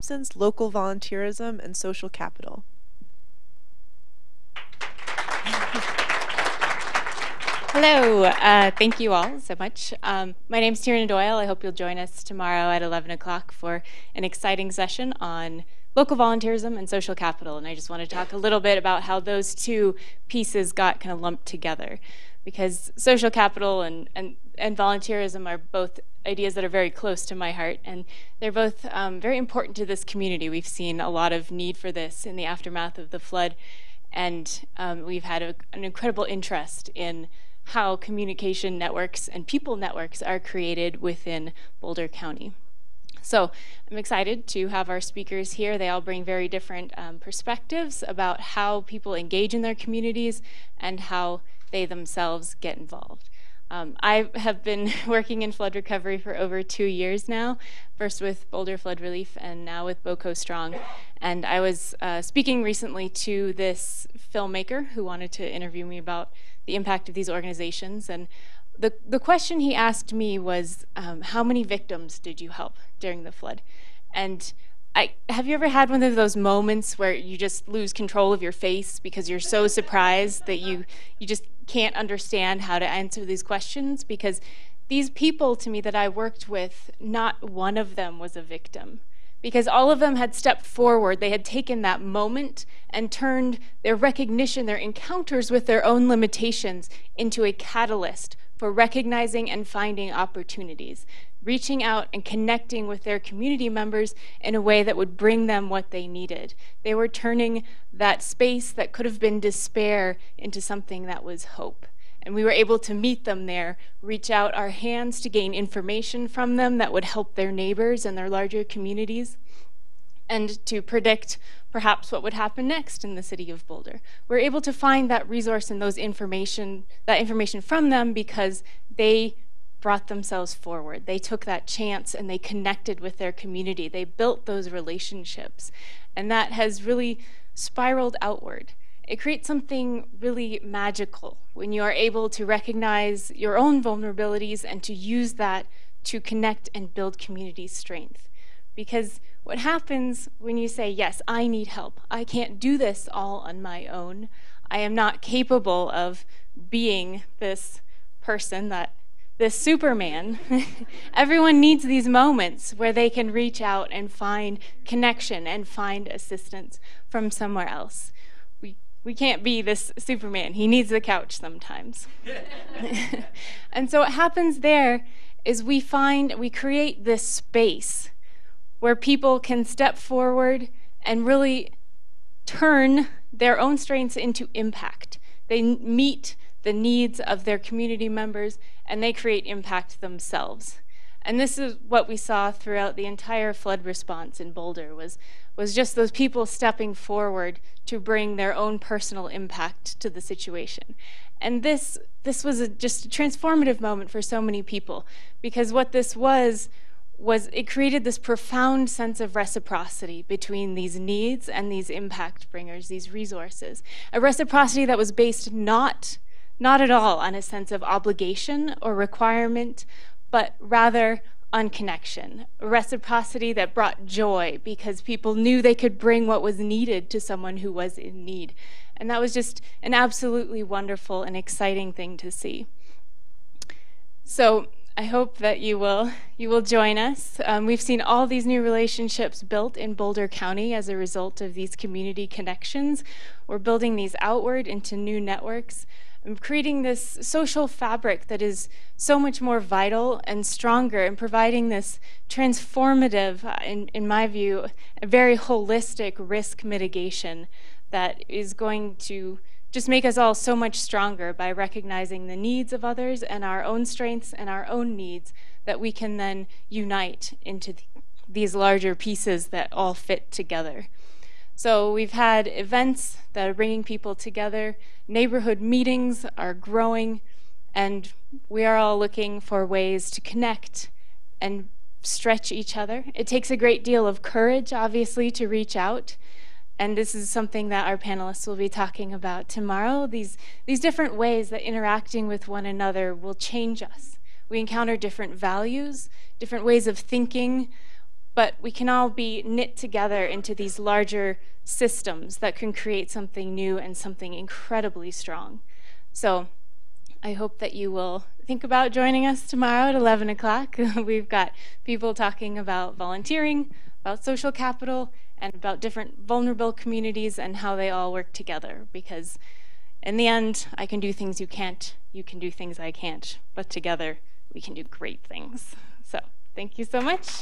since local volunteerism and social capital. Hello, thank you all so much. My name is Tiernan Doyle. I hope you'll join us tomorrow at 11 o'clock for an exciting session on local volunteerism and social capital. And I just want to talk a little bit about how those two pieces got kind of lumped together, because social capital and volunteerism are both ideas that are very close to my heart, and they're both very important to this community. We've seen a lot of need for this in the aftermath of the flood, and we've had an incredible interest in how communication networks and people networks are created within Boulder County. So I'm excited to have our speakers here. They all bring very different perspectives about how people engage in their communities and how they themselves get involved. I have been working in flood recovery for over 2 years now, first with Boulder Flood Relief and now with BOCO Strong. And I was speaking recently to this filmmaker who wanted to interview me about the impact of these organizations. And the question he asked me was, how many victims did you help during the flood? And have you ever had one of those moments where you just lose control of your face because you're so surprised that you just can't understand how to answer these questions? Because these people, to me, that I worked with, not one of them was a victim, because all of them had stepped forward. They had taken that moment and turned their recognition, their encounters with their own limitations, into a catalyst for recognizing and finding opportunities, reaching out and connecting with their community members in a way that would bring them what they needed. They were turning that space that could have been despair into something that was hope. And we were able to meet them there, reach out our hands to gain information from them that would help their neighbors and their larger communities, and to predict perhaps what would happen next in the city of Boulder. We're able to find that resource and that information from them because they brought themselves forward. They took that chance and they connected with their community. They built those relationships. And that has really spiraled outward. It creates something really magical when you are able to recognize your own vulnerabilities and to use that to connect and build community strength. Because what happens when you say, yes, I need help. I can't do this all on my own. I am not capable of being this person, this Superman. Everyone needs these moments where they can reach out and find connection and find assistance from somewhere else. We can't be this Superman. He needs the couch sometimes. And so what happens there is we create this space where people can step forward and really turn their own strengths into impact. They meet the needs of their community members and they create impact themselves. And this is what we saw throughout the entire flood response in Boulder, was just those people stepping forward to bring their own personal impact to the situation. And this was just a transformative moment for so many people, because what this was it created this profound sense of reciprocity between these needs and these impact bringers, these resources. A reciprocity that was based not at all on a sense of obligation or requirement, but rather on connection. A reciprocity that brought joy because people knew they could bring what was needed to someone who was in need. And that was just an absolutely wonderful and exciting thing to see. So I hope that you will join us. We've seen all these new relationships built in Boulder County as a result of these community connections. We're building these outward into new networks and creating this social fabric that is so much more vital and stronger, and providing this transformative, in my view, a very holistic risk mitigation that is going to just make us all so much stronger by recognizing the needs of others and our own strengths and our own needs, that we can then unite into these larger pieces that all fit together. So we've had events that are bringing people together, neighborhood meetings are growing, and we are all looking for ways to connect and stretch each other. It takes a great deal of courage, obviously, to reach out. And this is something that our panelists will be talking about tomorrow, these different ways that interacting with one another will change us. We encounter different values, different ways of thinking, but we can all be knit together into these larger systems that can create something new and something incredibly strong. So I hope that you will think about joining us tomorrow at 11 o'clock. We've got people talking about volunteering, about social capital, and about different vulnerable communities and how they all work together. Because in the end, I can do things you can't, you can do things I can't, but together we can do great things. So thank you so much.